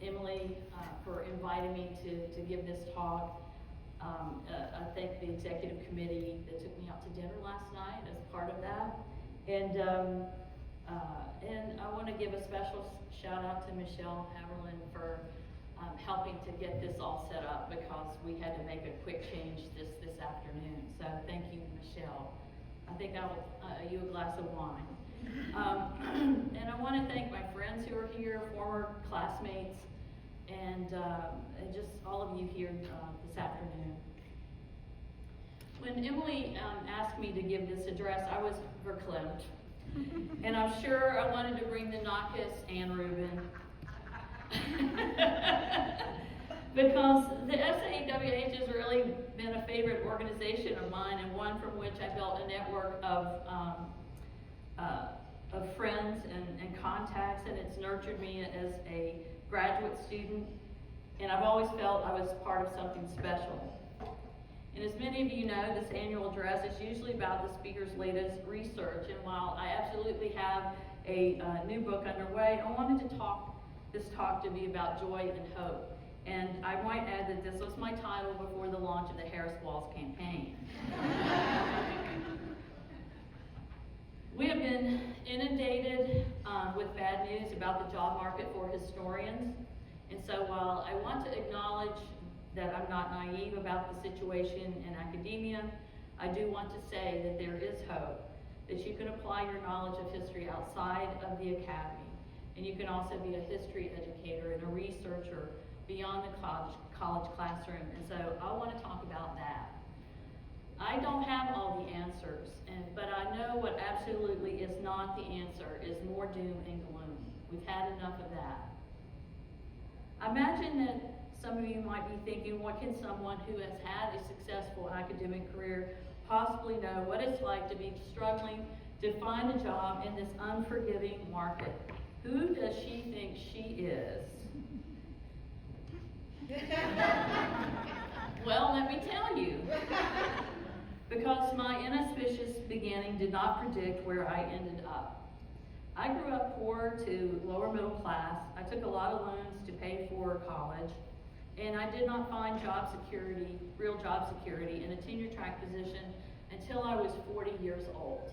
Emily for inviting me to give this talk. I thank the executive committee that took me out to dinner last night as part of that. And I want to give a special shout out to Michelle Haverland for helping to get this all set up, because we had to make a quick change this afternoon. So thank you, Michelle. I think I will owe you a glass of wine. And I want to thank my friends who are here, former classmates, and just all of you here this afternoon. When Emily asked me to give this address, I was verklempt. And I'm sure I wanted to bring the Nakas and Reuben. Because the SAWH has really been a favorite organization of mine, and one from which I built a network of friends and contacts, and it's nurtured me as a graduate student, and I've always felt I was part of something special. And as many of you know, this annual address is usually about the speaker's latest research, and while I absolutely have a new book underway, I wanted this talk to be about joy and hope. And I might add that this was my title before the launch of the Harris Walls campaign. We have been inundated with bad news about the job market for historians. And so while I want to acknowledge that I'm not naive about the situation in academia, I do want to say that there is hope, that you can apply your knowledge of history outside of the academy. And you can also be a history educator and a researcher beyond the college classroom. And so I want to talk about that. I don't have all the answers, but I know what absolutely is not the answer is more doom and gloom. We've had enough of that. I imagine that some of you might be thinking, what can someone who has had a successful academic career possibly know what it's like to be struggling to find a job in this unforgiving market? Who does she think she is? Well, let me tell you. Because my inauspicious beginning did not predict where I ended up. I grew up poor to lower middle class. I took a lot of loans to pay for college, and I did not find real job security in a tenure track position until I was 40 years old.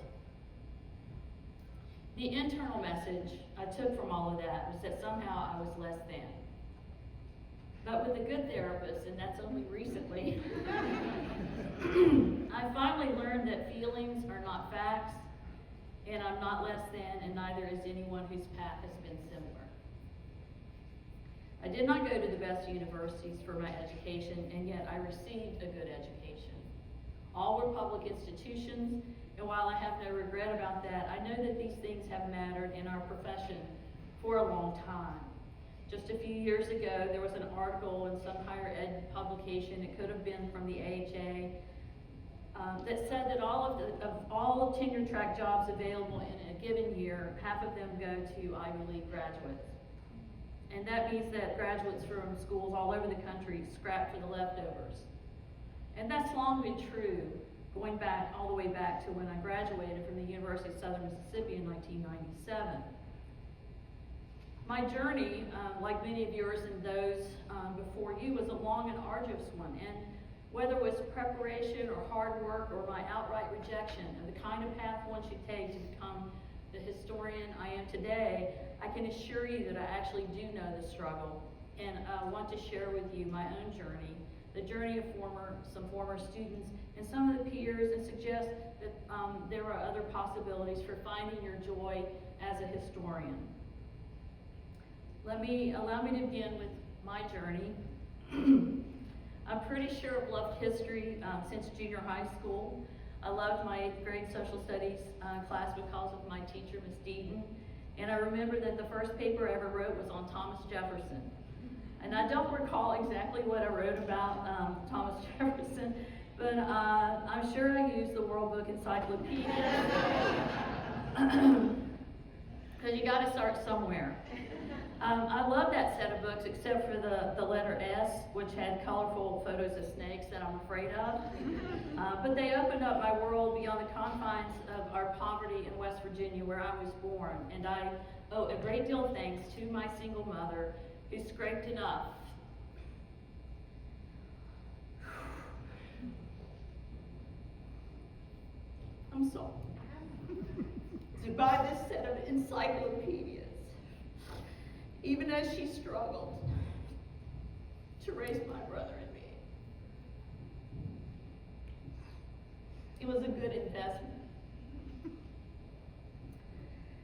The internal message I took from all of that was that somehow I was less than. But with a good therapist, and that's only recently, I finally learned that feelings are not facts, and I'm not less than, and neither is anyone whose path has been similar. I did not go to the best universities for my education, and yet I received a good education. All were public institutions, and while I have no regret about that, I know that these things have mattered in our profession for a long time. Just a few years ago, there was an article in some higher ed publication, it could have been from the AHA, that said that of all tenure track jobs available in a given year, half of them go to Ivy League graduates. And that means that graduates from schools all over the country scrap for the leftovers. And that's long been true, going back all the way back to when I graduated from the University of Southern Mississippi in 1997. My journey, like many of yours and those before you, was a long and arduous one. And whether it was preparation or hard work or my outright rejection of the kind of path one should take to become the historian I am today, I can assure you that I actually do know the struggle, and I want to share with you my own journey, the journey of some former students and some of the peers, and suggest that there are other possibilities for finding your joy as a historian. Allow me to begin with my journey. I'm pretty sure I've loved history since junior high school. I loved my 8th grade social studies class because of my teacher, Miss Deaton. And I remember that the first paper I ever wrote was on Thomas Jefferson. And I don't recall exactly what I wrote about Thomas Jefferson, but I'm sure I used the World Book Encyclopedia. Because you got to start somewhere. I love that set of books, except for the letter S, which had colorful photos of snakes that I'm afraid of. But they opened up my world beyond the confines of our poverty in West Virginia, where I was born. And I owe a great deal of thanks to my single mother, who scraped enough. I'm sorry. To buy this set of encyclopedias, even as she struggled to raise my brother and me. It was a good investment.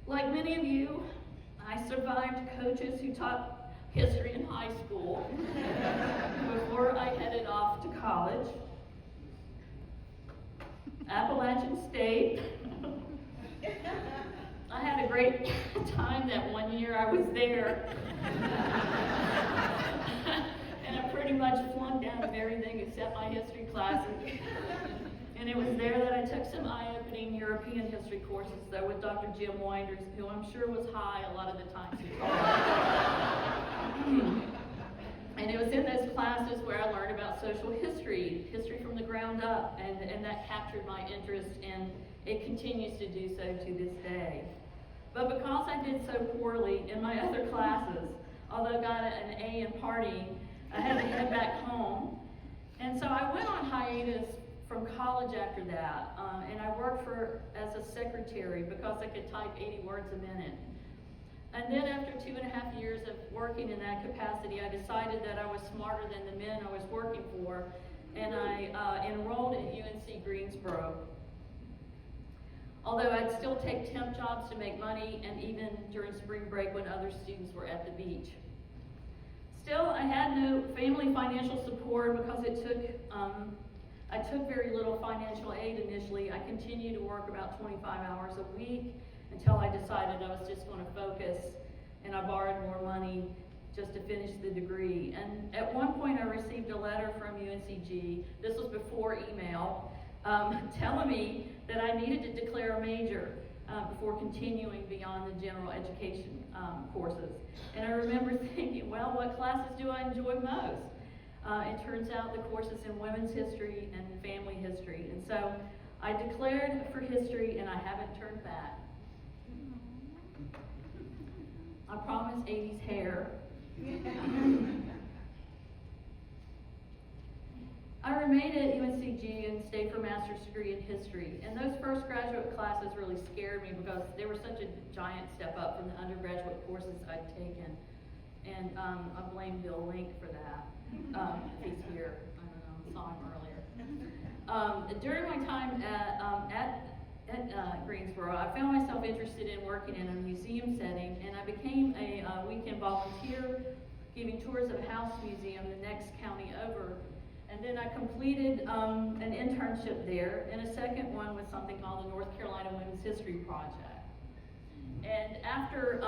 Like many of you, I survived coaches who taught history in high school before I headed off to college. Appalachian State. I had a great time that one year I was there. And I pretty much flunked out of everything except my history classes. And it was there that I took some eye-opening European history courses, though, with Dr. Jim Winders, who I'm sure was high a lot of the times he taught. And it was in those classes where I learned about social history, history from the ground up, and that captured my interest, and it continues to do so to this day. But because I did so poorly in my other classes, although I got an A in partying, I had to head back home. And so I went on hiatus from college after that, and I worked as a secretary because I could type 80 words a minute. And then after 2.5 years of working in that capacity, I decided that I was smarter than the men I was working for, and I enrolled at UNC Greensboro. Although I'd still take temp jobs to make money, and even during spring break when other students were at the beach. Still, I had no family financial support because I took very little financial aid initially. I continued to work about 25 hours a week until I decided I was just going to focus, and I borrowed more money just to finish the degree. And at one point I received a letter from UNCG, this was before email, telling me that I needed to declare a major before continuing beyond the general education courses. And I remember thinking, well, what classes do I enjoy most? It turns out the courses in women's history and family history. And so I declared for history, and I haven't turned back. I promised 80s hair. I remained at UNCG and stayed for a master's degree in history. And those first graduate classes really scared me because they were such a giant step up from the undergraduate courses I'd taken. And I blame Bill Link for that. He's here. I don't know, saw him earlier. During my time at Greensboro, I found myself interested in working in a museum setting, and I became a weekend volunteer giving tours of House Museum, the next county over. And then I completed an internship there, and a second one with something called the North Carolina Women's History Project. And after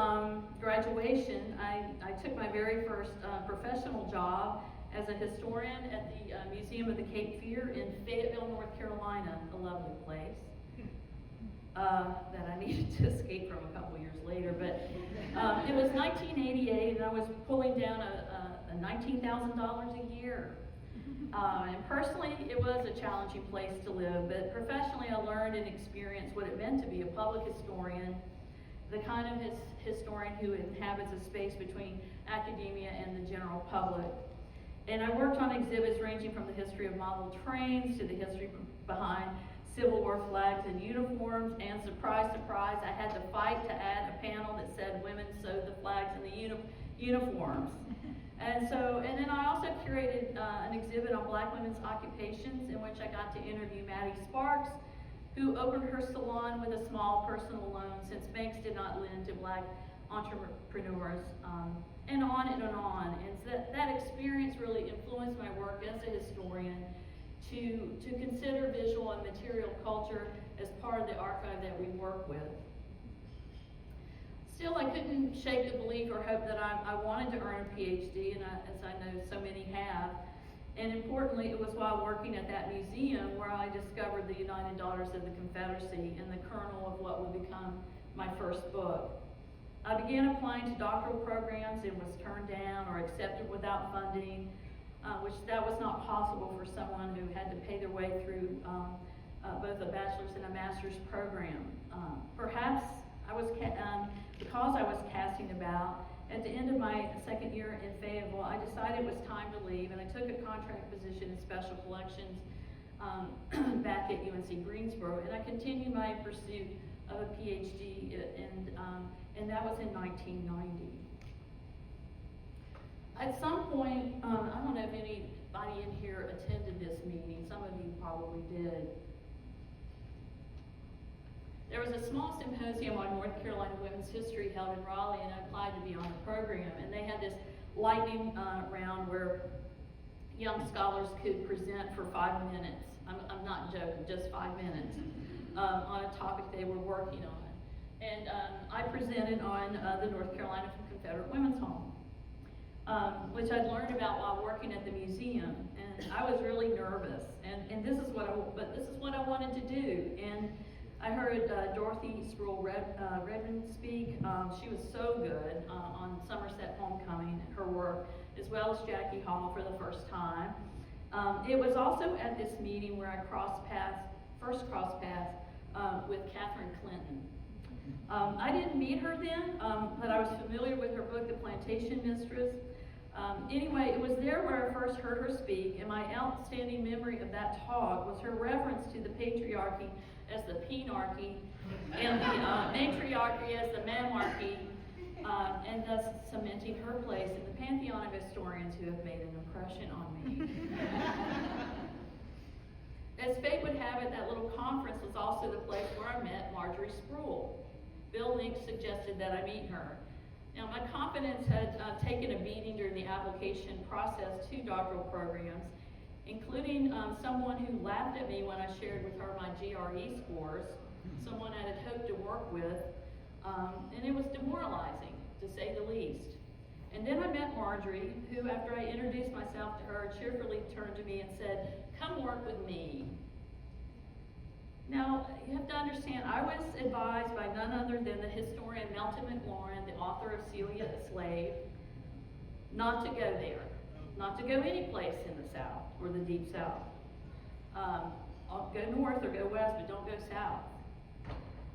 graduation, I took my very first professional job as a historian at the Museum of the Cape Fear in Fayetteville, North Carolina, a lovely place that I needed to escape from a couple years later. But it was 1988, and I was pulling down a $19,000 a year. And personally, it was a challenging place to live, but professionally I learned and experienced what it meant to be a public historian, the kind of historian who inhabits a space between academia and the general public. And I worked on exhibits ranging from the history of model trains to the history behind Civil War flags and uniforms, and surprise, surprise, I had to fight to add a panel that said women sewed the flags in the uniforms. And then I also curated an exhibit on Black women's occupations in which I got to interview Maddie Sparks, who opened her salon with a small personal loan since banks did not lend to Black entrepreneurs, and on and on. And so that experience really influenced my work as a historian to consider visual and material culture as part of the archive that we work with. Still, I couldn't shake the belief or hope that I wanted to earn a PhD, and as I know so many have. And importantly, it was while working at that museum where I discovered the United Daughters of the Confederacy and the kernel of what would become my first book. I began applying to doctoral programs and was turned down or accepted without funding, which that was not possible for someone who had to pay their way through both a bachelor's and a master's program. Perhaps because I was casting about At the end of my second year in Fayetteville, I decided it was time to leave, and I took a contract position in special collections back at UNC Greensboro, and I continued my pursuit of a PhD, and that was in 1990. At some point, I don't know if anybody in here attended this meeting. Some of you probably did. There was a small symposium on North Carolina women's history held in Raleigh, and I applied to be on the program. And they had this lightning round where young scholars could present for 5 minutes. I'm not joking, just 5 minutes on a topic they were working on. And I presented on the North Carolina Confederate Women's Home, which I'd learned about while working at the museum. And I was really nervous. And this is what I wanted to do. And I heard Dorothy Sproul Redmond speak. She was so good on Somerset Homecoming, her work, as well as Jackie Hall for the first time. It was also at this meeting where I first crossed paths with Catherine Clinton. I didn't meet her then, but I was familiar with her book, The Plantation Mistress. Anyway, it was there where I first heard her speak, and my outstanding memory of that talk was her reference to the patriarchy as the penarchy, and the matriarchy as the mamarchy, and thus cementing her place in the pantheon of historians who have made an impression on me. As fate would have it, that little conference was also the place where I met Marjorie Sproul. Bill Link suggested that I meet her. Now, my confidence had taken a beating during the application process to doctoral programs, including someone who laughed at me when I shared with her my GRE scores, someone I had hoped to work with, and it was demoralizing, to say the least. And then I met Marjorie, who, after I introduced myself to her, cheerfully turned to me and said, "Come work with me." Now, you have to understand, I was advised by none other than the historian Melton McLaurin, the author of Celia a Slave, not to go there, not to go any place in the South or the Deep South. I'll go north or go west, but don't go south.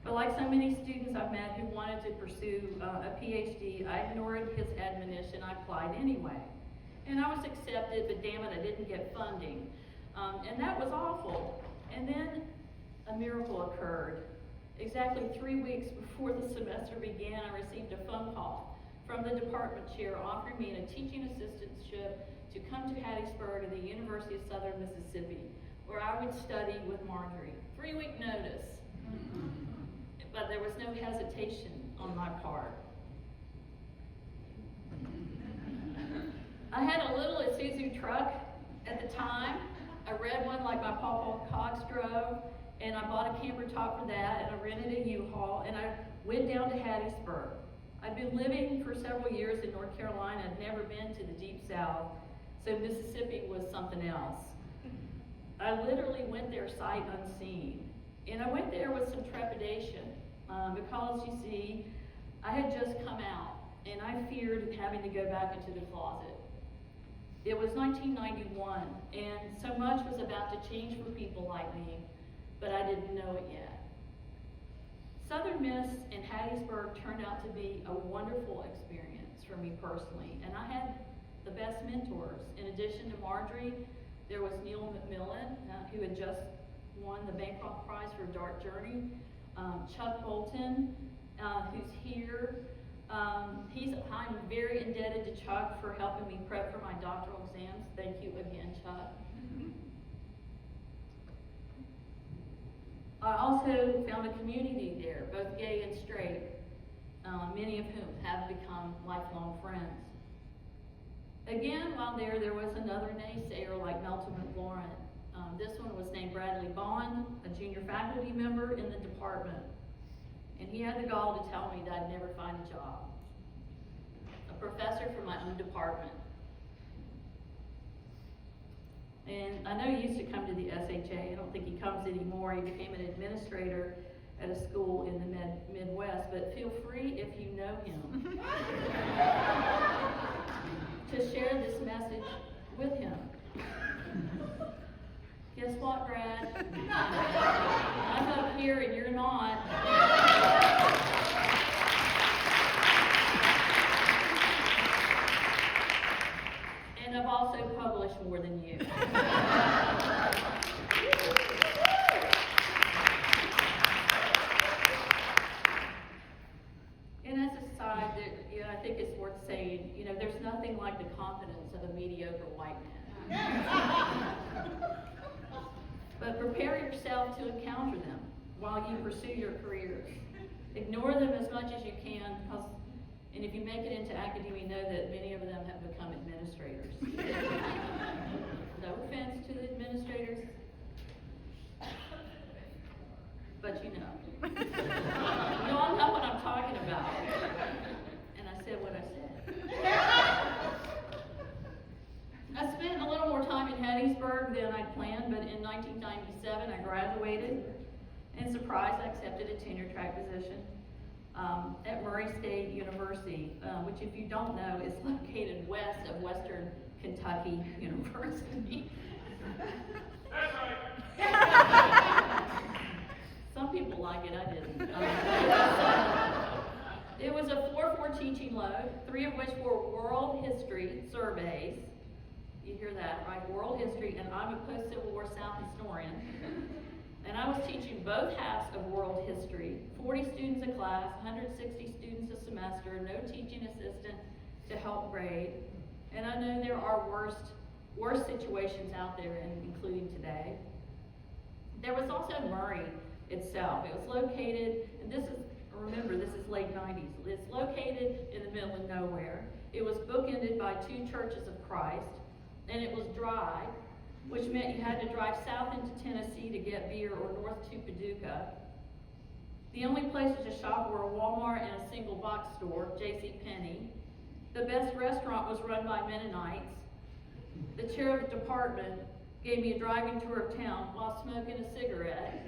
But like so many students I've met who wanted to pursue a PhD, I ignored his admonition. I applied anyway. And I was accepted, but damn it, I didn't get funding. And that was awful. And then a miracle occurred. Exactly 3 weeks before the semester began, I received a phone call from the department chair offering me a teaching assistantship to come to Hattiesburg at the University of Southern Mississippi, where I would study with Marjorie. 3-week notice. But there was no hesitation on my part. I had a little Isuzu truck at the time, a red one like my Papa Cox drove, and I bought a camper top for that, and I rented a U-Haul, and I went down to Hattiesburg. I'd been living for several years in North Carolina. I'd never been to the Deep South, so Mississippi was something else. I literally went there sight unseen, and I went there with some trepidation because, you see, I had just come out, and I feared having to go back into the closet. It was 1991, and so much was about to change for people like me, but I didn't know it yet. Southern Miss and Hattiesburg turned out to be a wonderful experience for me personally, and I had the best mentors. In addition to Marjorie, there was Neil McMillan, who had just won the Bancroft Prize for Dark Journey, Chuck Bolton, who's here. I'm very indebted to Chuck for helping me prep for my doctoral exams. Thank you again, Chuck. I also found a community there, both gay and straight, many of whom have become lifelong friends. Again, while there was another naysayer like Melton McLaurin. This one was named Bradley Bond, a junior faculty member in the department. And he had the gall to tell me that I'd never find a job. A professor from my own department. And I know he used to come to the SHA. I don't think he comes anymore. He became an administrator at a school in the Midwest. But feel free, if you know him, to share this message with him. Guess what, Brad? I'm up here and you're not. And I've also published more than you. And as a side, I think it's worth saying, there's nothing like the confidence of a mediocre white man. But prepare yourself to encounter them while you pursue your careers. Ignore them as much as you can, and if you make it into academia, know that many of them have become administrators. No offense to the administrators, but you know. You all know what I'm talking about. And I said what I said. I spent a little more time in Hattiesburg than I planned, but in 1997 I graduated, and surprise, I accepted a tenure track position at Murray State University, which, if you don't know, is located west of Western Kentucky University. That's right. Some people like it, I didn't. It was a 4-4 teaching load, 3 of which were world history surveys. You hear that, right? World history, and I'm a post-Civil War South historian. And I was teaching both halves of world history, 40 students a class, 160 students a semester, no teaching assistant to help grade. And I know there are worse situations out there, including today. There was also Murray itself. It was located, and remember, this is late 90s. It's located in the middle of nowhere. It was bookended by 2 churches of Christ, and it was dry, which meant you had to drive south into Tennessee to get beer or north to Paducah. The only places to shop were a Walmart and a single box store, J.C. Penney. The best restaurant was run by Mennonites. The chair of the department gave me a driving tour of town while smoking a cigarette,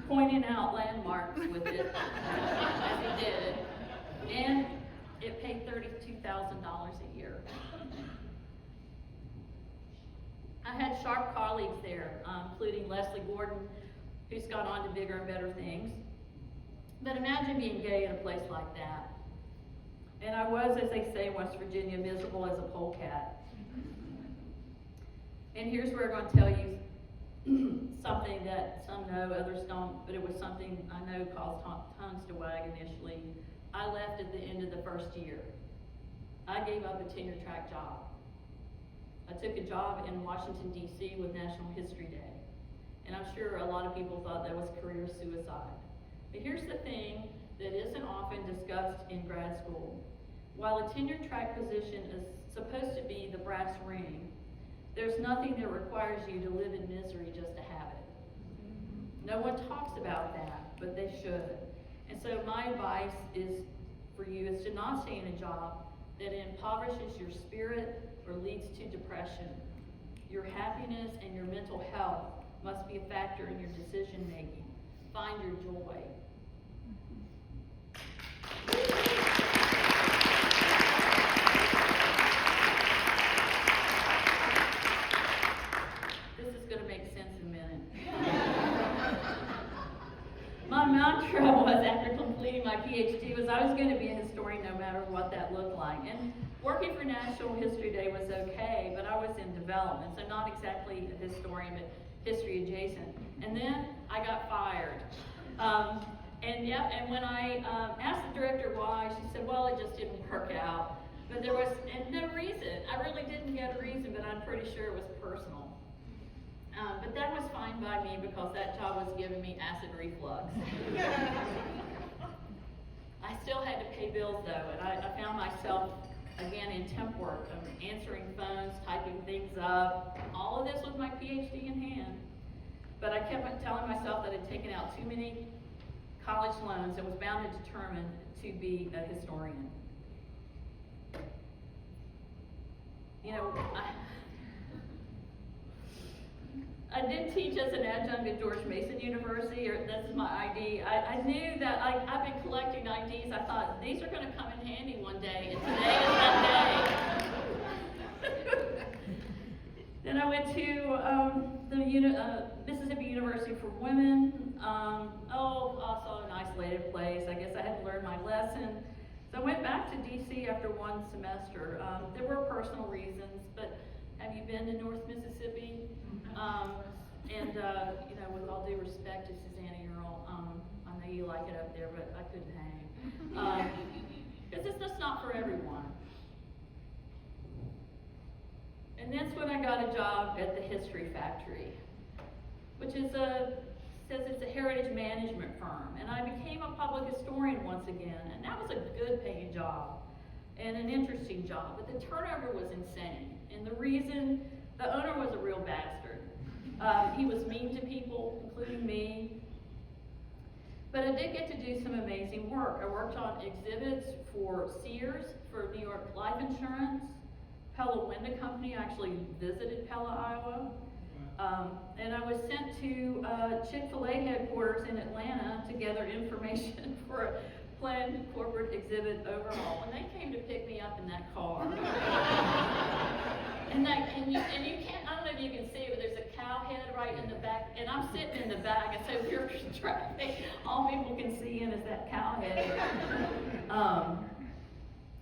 pointing out landmarks with it, as he did. And it paid $32,000 a year. I had sharp colleagues there, including Leslie Gordon, who's gone on to bigger and better things. But imagine being gay in a place like that. And I was, as they say in West Virginia, miserable as a polecat. And here's where I'm going to tell you something that some know, others don't, but it was something I know caused tongues to wag initially. I left at the end of the first year. I gave up a tenure track job. I took a job in Washington, D.C. with National History Day. And I'm sure a lot of people thought that was career suicide. But here's the thing that isn't often discussed in grad school. While a tenure track position is supposed to be the brass ring, there's nothing that requires you to live in misery just to have it. No one talks about that, but they should. And so my advice for you is to not stay in a job that impoverishes your spirit or leads to depression. Your happiness and your mental health must be a factor in your decision making. Find your joy. This is going to make sense in a minute. My mantra was, after completing my PhD, was I was going to be a historian no matter what that looked like. And working for National History Day was okay, but I was in development, so not exactly a historian, but history adjacent. And then I got fired. And when I asked the director why, she said, well, it just didn't work out. But there was no reason. I really didn't get a reason, but I'm pretty sure it was personal. But that was fine by me because that job was giving me acid reflux. I still had to pay bills though, and I found myself again in temp work, answering phones, typing things up, all of this with my PhD in hand. But I kept telling myself that I'd taken out too many college loans and was bound and determined to be a historian. You know, I did teach as an adjunct at George Mason University, or this is my ID. I knew that I've been collecting IDs. I thought, these are going to come in handy one day, and today is that day. Then I went to the Mississippi University for Women. Also an isolated place. I guess I had to learn my lesson. So I went back to D.C. after one semester. There were personal reasons, but been to North Mississippi. You know, with all due respect to Susanna Earl, I know you like it up there, but I couldn't hang. Because it's just not for everyone. And that's when I got a job at the History Factory, which is says it's a heritage management firm. And I became a public historian once again, and that was a good paying job and an interesting job, but the turnover was insane. And the reason, the owner was a real bastard. He was mean to people, including me. But I did get to do some amazing work. I worked on exhibits for Sears, for New York Life Insurance, Pella Window Company. I actually visited Pella, Iowa. And I was sent to Chick-fil-A headquarters in Atlanta to gather information for a planned corporate exhibit overhaul. When they came to pick me up in that car, and you can't, I don't know if you can see it, but there's a cow head right in the back, and I'm sitting in the back, and so if you're traffic, all people can see in is that cow head.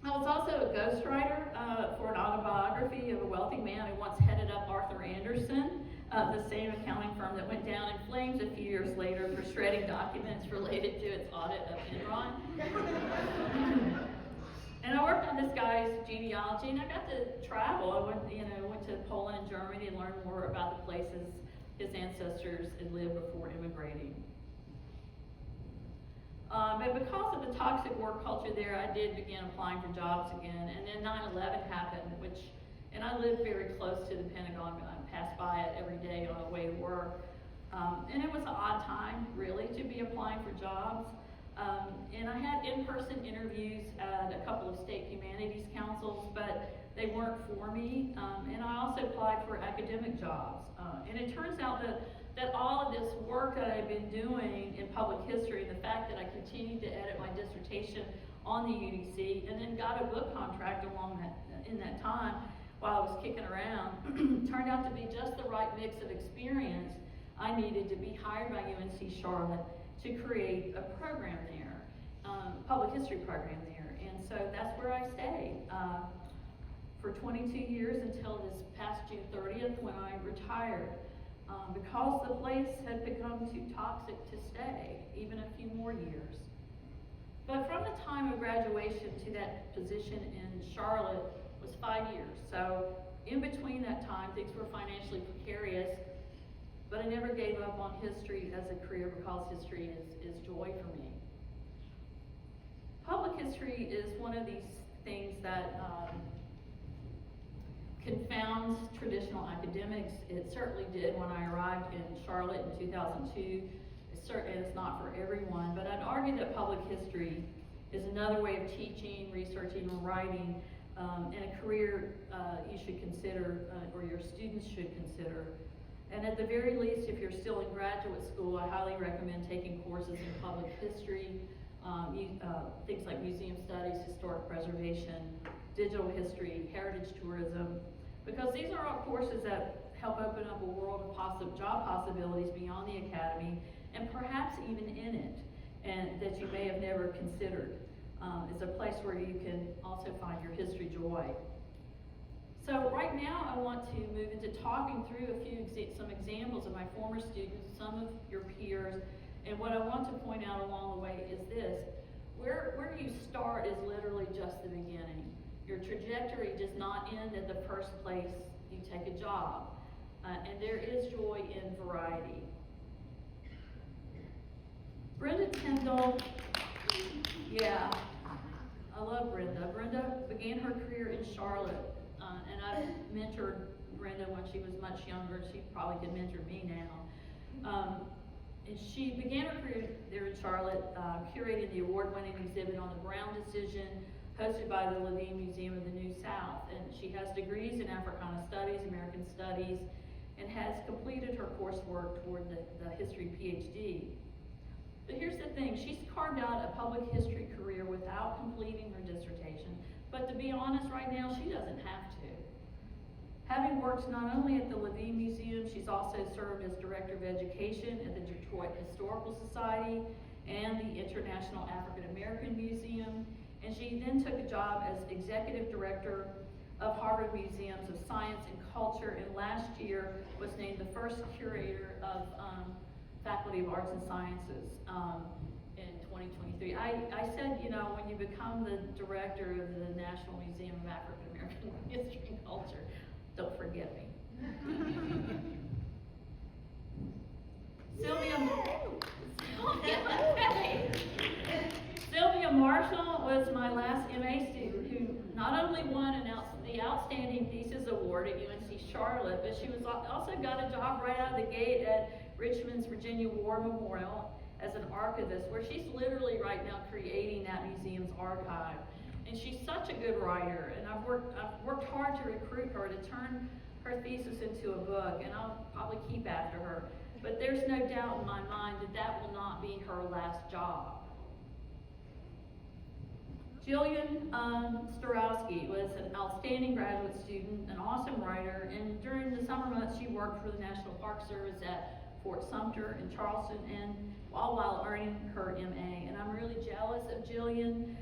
I was also a ghostwriter for an autobiography of a wealthy man who once headed up Arthur Anderson, the same accounting firm that went down in flames a few years later for shredding documents related to its audit of Enron. And I worked on this guy's genealogy, and I got to travel. I went to Poland and Germany and learned more about the places his ancestors had lived before immigrating. But because of the toxic work culture there, I did begin applying for jobs again. And then 9/11 happened, and I lived very close to the Pentagon. I passed by it every day on the way to work. And it was an odd time, really, to be applying for jobs. And I had in-person interviews at a couple of state humanities councils, but they weren't for me. And I also applied for academic jobs. And it turns out that all of this work that I've been doing in public history, the fact that I continued to edit my dissertation on the UDC, and then got a book contract in that time while I was kicking around, turned out to be just the right mix of experience I needed to be hired by UNC Charlotte to create a program there, public history program there. And so that's where I stayed for 22 years until this past June 30th when I retired. Because the place had become too toxic to stay, even a few more years. But from the time of graduation to that position in Charlotte was 5 years. So in between that time, things were financially precarious, but I never gave up on history as a career because history is joy for me. Public history is one of these things that confounds traditional academics. It certainly did when I arrived in Charlotte in 2002. It's not for everyone, but I'd argue that public history is another way of teaching, researching, and writing, and a career you should consider, or your students should consider. And at the very least, if you're still in graduate school, I highly recommend taking courses in public history, things like museum studies, historic preservation, digital history, heritage tourism, because these are all courses that help open up a world of job possibilities beyond the academy, and perhaps even in it, and that you may have never considered. It's a place where you can also find your history joy. So right now I want to move into talking through some examples of my former students, some of your peers, and what I want to point out along the way is this: where you start is literally just the beginning. Your trajectory does not end at the first place you take a job. And there is joy in variety. Brenda Tyndall, yeah, I love Brenda. Brenda began her career in Charlotte, and I've mentored Brenda when she was much younger. She probably could mentor me now. And she began her career there in Charlotte, curating the award-winning exhibit on the Brown decision, hosted by the Levine Museum of the New South. And she has degrees in Africana Studies, American Studies, and has completed her coursework toward the history PhD. But here's the thing, she's carved out a public history career without completing her dissertation. But to be honest right now, she doesn't have to. Having worked not only at the Levine Museum, she's also served as Director of Education at the Detroit Historical Society and the International African American Museum. And she then took a job as Executive Director of Harvard Museums of Science and Culture, and last year was named the first curator of Faculty of Arts and Sciences in 2023. I said, you know, when you become the director of the National Museum of African American History and Culture, don't forget me. Sylvia Marshall was my last MA student who not only won the Outstanding Thesis Award at UNC Charlotte, but she was also got a job right out of the gate at Richmond's Virginia War Memorial as an archivist, where she's literally right now creating that museum's archive. And she's such a good writer, and I've worked hard to recruit her to turn her thesis into a book, and I'll probably keep after her. But there's no doubt in my mind that that will not be her last job. Jillian Starowski was an outstanding graduate student, an awesome writer, and during the summer months she worked for the National Park Service at Fort Sumter in Charleston, and while earning her MA. And I'm really jealous of Jillian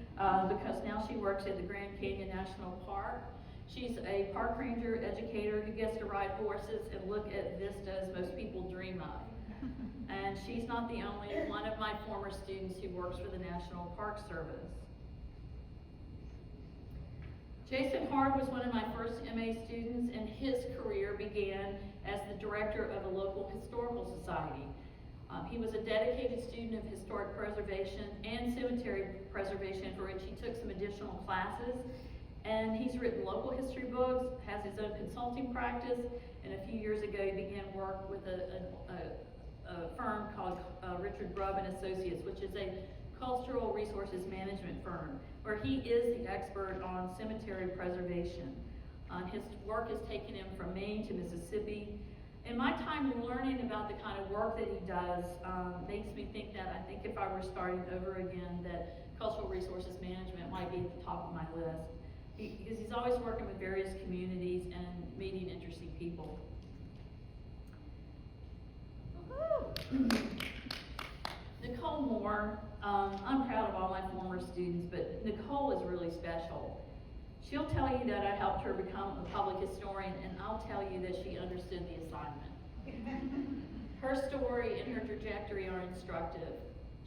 because now she works at the Grand Canyon National Park. She's a park ranger educator who gets to ride horses and look at vistas most people dream of. And she's not the only one of my former students who works for the National Park Service. Jason Hard was one of my first MA students, and his career began as the director of a local historical society. He was a dedicated student of historic preservation and cemetery preservation, for which he took some additional classes. And he's written local history books, has his own consulting practice, and a few years ago he began work with a firm called Richard Grubb and Associates, which is a cultural resources management firm, where he is the expert on cemetery preservation. His work has taken him from Maine to Mississippi. And my time learning about the kind of work that he does makes me think that I think if I were starting over again, that cultural resources management might be at the top of my list. Because he's always working with various communities and meeting interesting people. Nicole Moore, I'm proud of all my former students, but Nicole is really special. She'll tell you that I helped her become a public historian, and I'll tell you that she understood the assignment. Her story and her trajectory are instructive.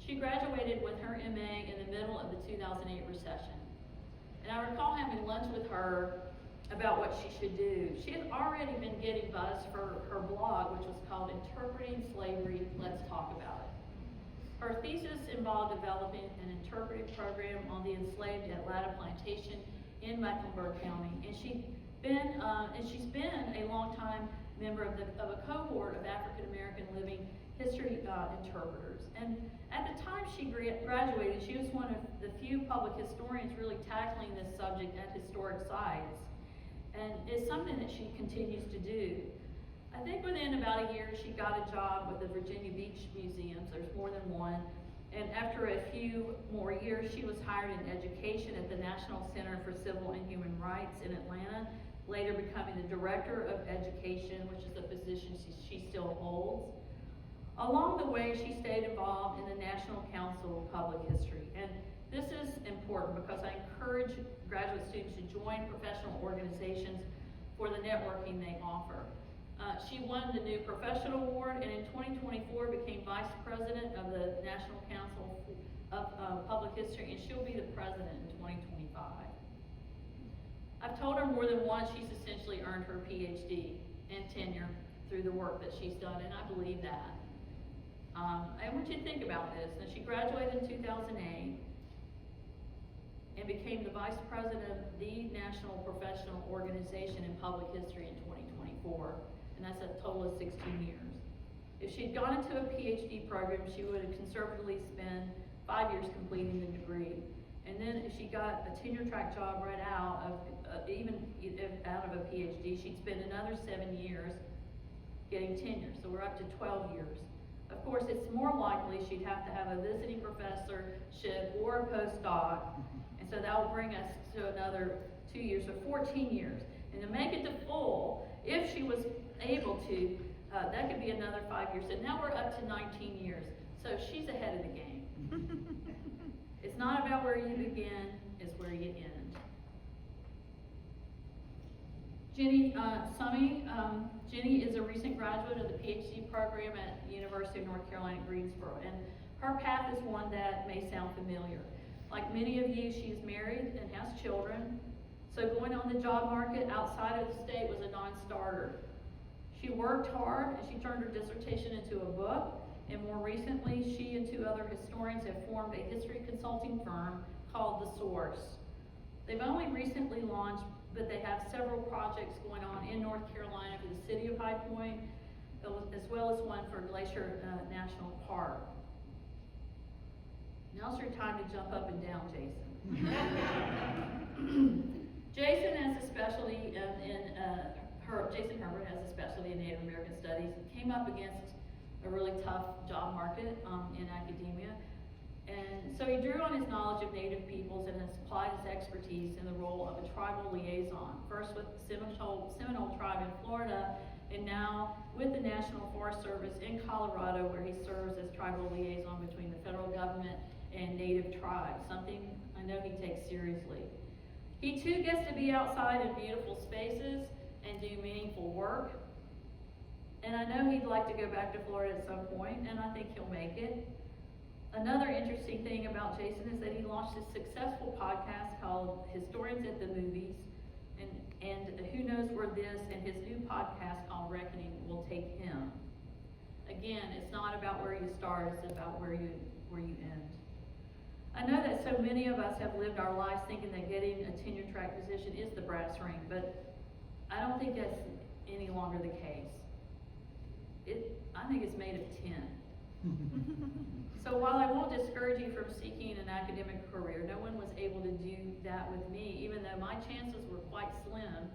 She graduated with her MA in the middle of the 2008 recession. And I recall having lunch with her about what she should do. She had already been getting buzz for her blog, which was called Interpreting Slavery, Let's Talk About It. Her thesis involved developing an interpretive program on the enslaved Atlanta plantation in Mecklenburg County, and she's been a long-time member of a cohort of African American living history interpreters. And at the time she graduated, she was one of the few public historians really tackling this subject at historic sites, and it's something that she continues to do. I think within about a year she got a job with the Virginia Beach Museums. There's more than one. And after a few more years, she was hired in education at the National Center for Civil and Human Rights in Atlanta, later becoming the Director of Education, which is a position she still holds. Along the way, she stayed involved in the National Council of Public History. And this is important because I encourage graduate students to join professional organizations for the networking they offer. She won the new professional award, and in 2024 became Vice President of the National Council of Public History, and she'll be the President in 2025. I've told her more than once she's essentially earned her PhD and tenure through the work that she's done, and I believe that. I want you to think about this. Now, she graduated in 2008 and became the Vice President of the National Professional Organization in Public History in 2024. And that's a total of 16 years. If she'd gone into a PhD program, she would have conservatively spent 5 years completing the degree. And then if she got a tenure track job right out of, even out of a PhD, she'd spend another 7 years getting tenure. So we're up to 12 years. Of course, it's more likely she'd have to have a visiting professorship or a postdoc. And so that will bring us to another 2 years, so 14 years. And to make it to full, if she was able to, that could be another 5 years. And now we're up to 19 years. So she's ahead of the game. It's not about where you begin, it's where you end. Jenny is a recent graduate of the PhD program at the University of North Carolina at Greensboro, and her path is one that may sound familiar. Like many of you, she is married and has children, so going on the job market outside of the state was a non-starter. She worked hard, and she turned her dissertation into a book, and more recently, she and 2 other historians have formed a history consulting firm called the SAWH. They've only recently launched, but they have several projects going on in North Carolina for the city of High Point, as well as one for Glacier National Park. Now's your time to jump up and down, Jason. Jason has a specialty Jason Herbert has a specialty in Native American Studies and came up against a really tough job market in academia. And so he drew on his knowledge of Native peoples and has applied his expertise in the role of a tribal liaison, first with the Seminole tribe in Florida, and now with the National Forest Service in Colorado, where he serves as tribal liaison between the federal government and Native tribes, something I know he takes seriously. He too gets to be outside in beautiful spaces and do meaningful work. And I know he'd like to go back to Florida at some point, and I think he'll make it. Another interesting thing about Jason is that he launched a successful podcast called Historians at the Movies, and who knows where this and his new podcast called Reckoning will take him. Again, it's not about where you start, it's about where you end. I know that so many of us have lived our lives thinking that getting a tenure track position is the brass ring, but I don't think that's any longer the case. I think it's made of tin. So while I won't discourage you from seeking an academic career, no one was able to do that with me, even though my chances were quite slim.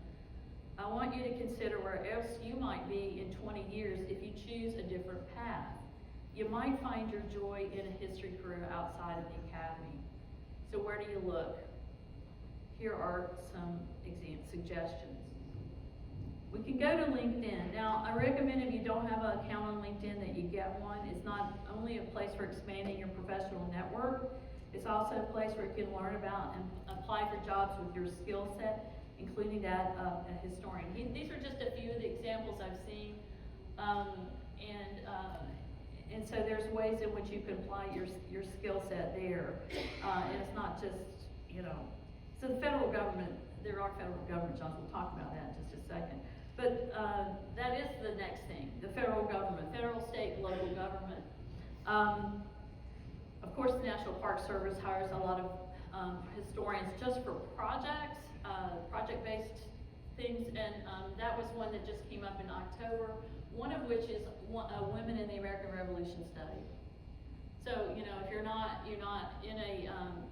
I want you to consider where else you might be in 20 years if you choose a different path. You might find your joy in a history career outside of the academy. So where do you look? Here are some suggestions. We can go to LinkedIn. Now, I recommend if you don't have an account on LinkedIn that you get one. It's not only a place for expanding your professional network, it's also a place where you can learn about and apply for jobs with your skill set, including that of a historian. These are just a few of the examples I've seen, and so there's ways in which you can apply your skill set there, and it's not just, so the federal government, there are federal government jobs, we'll talk about that in just a second. But that is the next thing, the federal government, federal, state, local government. Of course, the National Park Service hires a lot of historians just for projects, project-based things, and that was one that just came up in October, one of which is Women in the American Revolution study. So, if you're not in a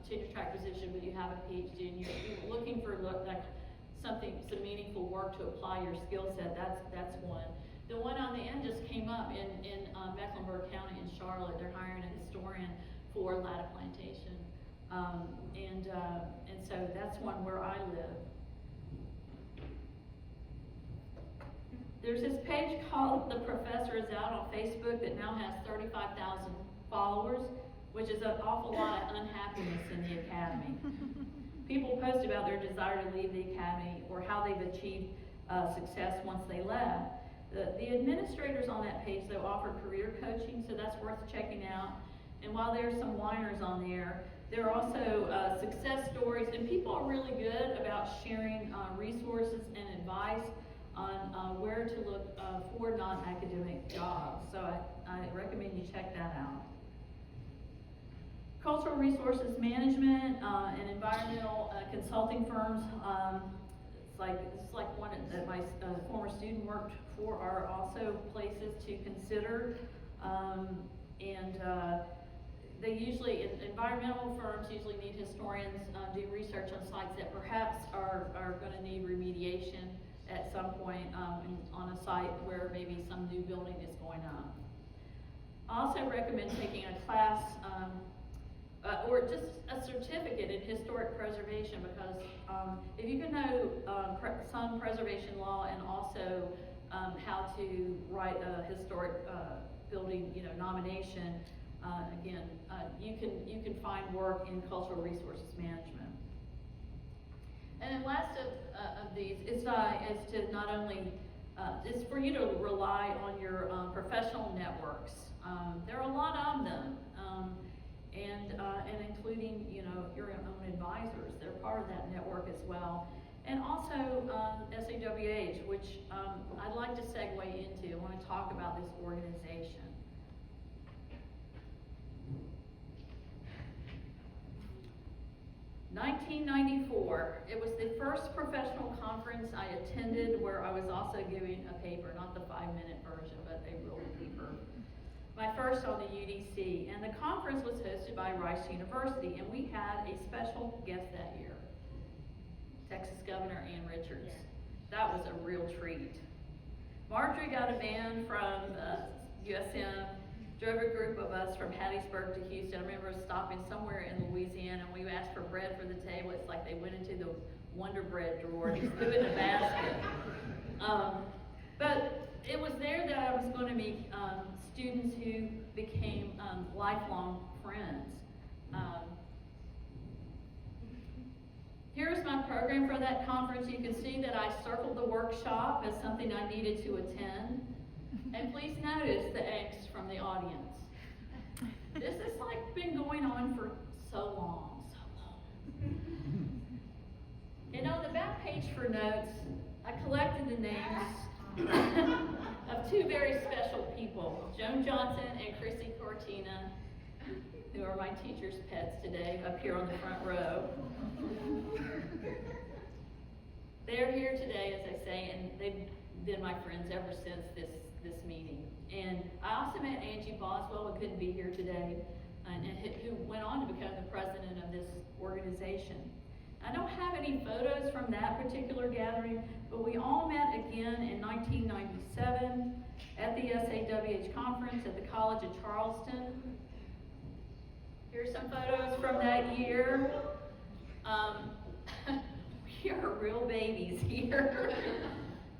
tenure track position, but you have a PhD and you're looking for some meaningful work to apply your skill set, that's one. The one on the end just came up in Mecklenburg County in Charlotte. They're hiring a historian for Latta Plantation, and so that's one where I live. There's this page called The Professor Is Out on Facebook that now has 35,000 followers, which is an awful lot of unhappiness in the academy. People post about their desire to leave the academy or how they've achieved success once they left. The administrators on that page, though, offer career coaching, so that's worth checking out. And while there's some whiners on there are also success stories, and people are really good about sharing resources and advice on where to look for non-academic jobs. So I recommend you check that out. Cultural resources management and environmental consulting firms, it's like one that my former student worked for, are also places to consider. They usually, environmental firms usually need historians do research on sites that perhaps are going to need remediation at some point on a site where maybe some new building is going up. I also recommend taking a class or just a certificate in historic preservation, because if you can know some preservation law and also how to write a historic building, nomination, you can find work in cultural resources management. And then last of these is to not only, is for you to rely on your professional networks. There are a lot of them, and including, you know, your own advisors. They're part of that network as well. And also SAWH, which I'd like to segue into. I want to talk about this organization. In 1994, it was the first professional conference I attended where I was also giving a paper, not the 5-minute version, but a real paper. My first on the UDC, and the conference was hosted by Rice University, and we had a special guest that year, Texas Governor Ann Richards. That was a real treat. Marjorie got a van from USM, drove a group of us from Hattiesburg to Houston. I remember stopping somewhere in Louisiana, and we asked for bread for the table. It's like they went into the Wonder Bread drawer and just threw it in a basket. But it was there that I was going to meet students who became lifelong friends. Here's my program for that conference. You can see that I circled the workshop as something I needed to attend. And please notice the angst from the audience. This has like been going on for so long. And on the back page for notes, I collected the names of two very special people, Joan Johnson and Chrissy Cortina, who are my teacher's pets today, up here on the front row. They're here today, as I say, and they've been my friends ever since this meeting. And I also met Angie Boswell, who couldn't be here today, and who went on to become the president of this organization. I don't have any photos from that particular gathering, but we all met again in 1997 at the SAWH conference at the College of Charleston. Here's some photos from that year. We are real babies here.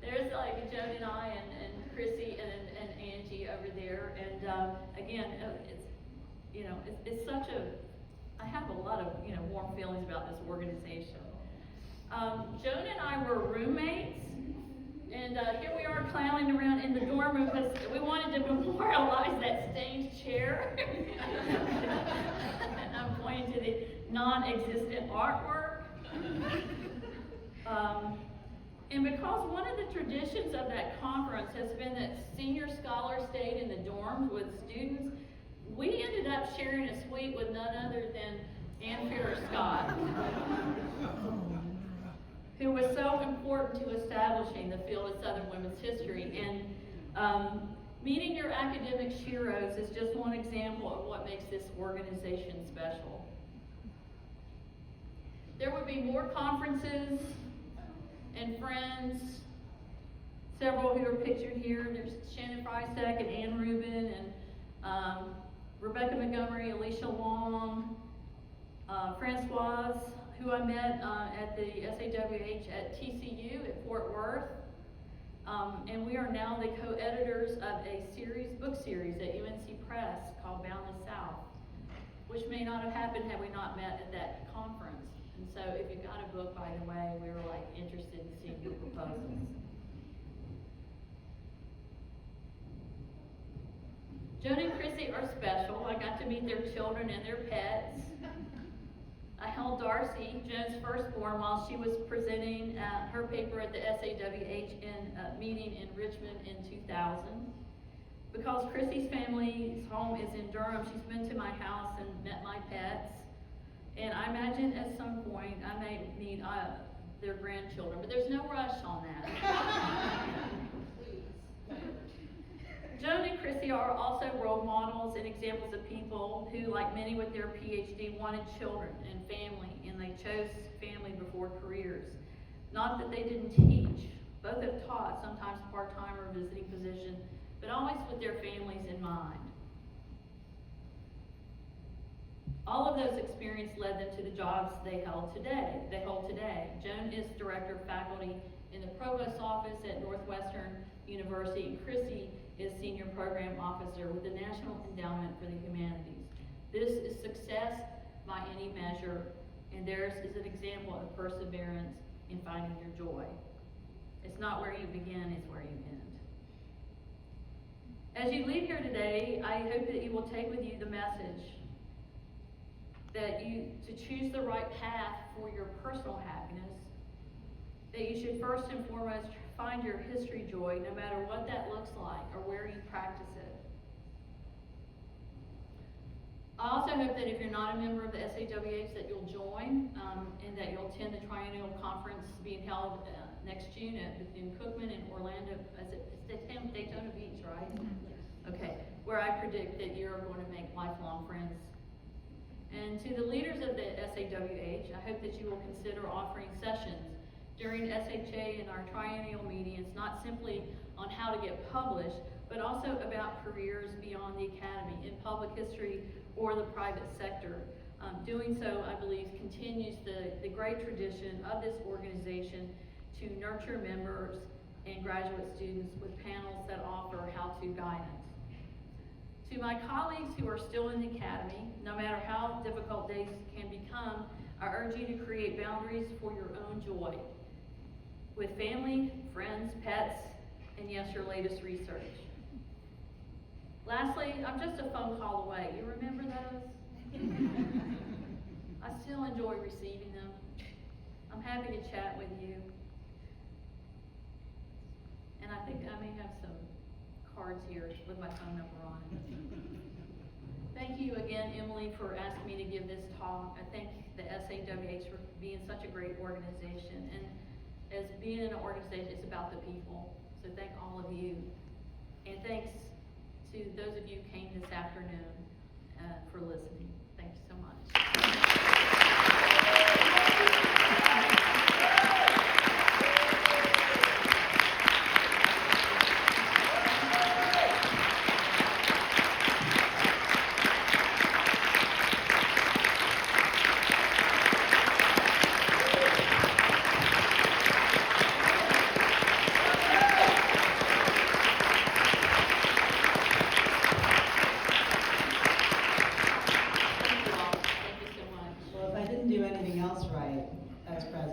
There's like Joan and I and Chrissy and Angie over there. And again, it's such a, I have a lot of, warm feelings about this organization. Joan and I were roommates, and here we are clowning around in the dorm room because we wanted to memorialize that stained chair. And I'm pointing to the non-existent artwork. And because one of the traditions of that conference has been that senior scholars stayed in the dorms with students, we ended up sharing a suite with none other than Ann Ferris Scott, who was so important to establishing the field of Southern women's history. And meeting your academic heroes is just one example of what makes this organization special. There would be more conferences and friends, several who are pictured here. There's Shannon Freistek and Ann Rubin and Rebecca Montgomery, Alicia Long, Francoise, who I met at the SAWH at TCU at Fort Worth. And we are now the co-editors of a book series at UNC Press called Boundless South, which may not have happened had we not met at that conference. And so if you got a book, by the way, we were like interested in seeing your proposals. Joan and Chrissy are special. I got to meet their children and their pets. I held Darcy, Joan's firstborn, while she was presenting her paper at the SAWH meeting in Richmond in 2000. Because Chrissy's family's home is in Durham, she's been to my house and met my pets. And I imagine at some point I may meet their grandchildren, but there's no rush on that. Joan and Chrissy are also role models and examples of people who, like many with their PhD, wanted children and family, and they chose family before careers. Not that they didn't teach. Both have taught, sometimes part-time or visiting position, but always with their families in mind. All of those experiences led them to the jobs they hold today. Joan is director of faculty in the provost's office at Northwestern University, and Chrissy is senior program officer with the National Endowment for the Humanities. This is success by any measure, and theirs is an example of perseverance in finding your joy. It's not where you begin, it's where you end. As you leave here today, I hope that you will take with you the message that to choose the right path for your personal happiness, that you should first and foremost find your history joy, no matter what that looks like or where you practice it. I also hope that if you're not a member of the SAWH that you'll join, and that you'll attend the triennial conference being held next June in Cookman in Orlando. It's Daytona Beach, right? Mm-hmm. Okay, where I predict that you're going to make lifelong friends. And to the leaders of the SAWH, I hope that you will consider offering sessions during SHA and our triennial meetings, not simply on how to get published, but also about careers beyond the academy in public history or the private sector. Doing so, I believe, continues the great tradition of this organization to nurture members and graduate students with panels that offer how-to guidance. To my colleagues who are still in the academy, no matter how difficult days can become, I urge you to create boundaries for your own joy with family, friends, pets, and yes, your latest research. Lastly, I'm just a phone call away. You remember those? I still enjoy receiving them. I'm happy to chat with you. And I think I may have some cards here with my phone number on it. Thank you again, Emily, for asking me to give this talk. I thank the SAWH for being such a great organization. And as being in an organization, it's about the people. So thank all of you. And thanks to those of you who came this afternoon for listening. Thank you so much.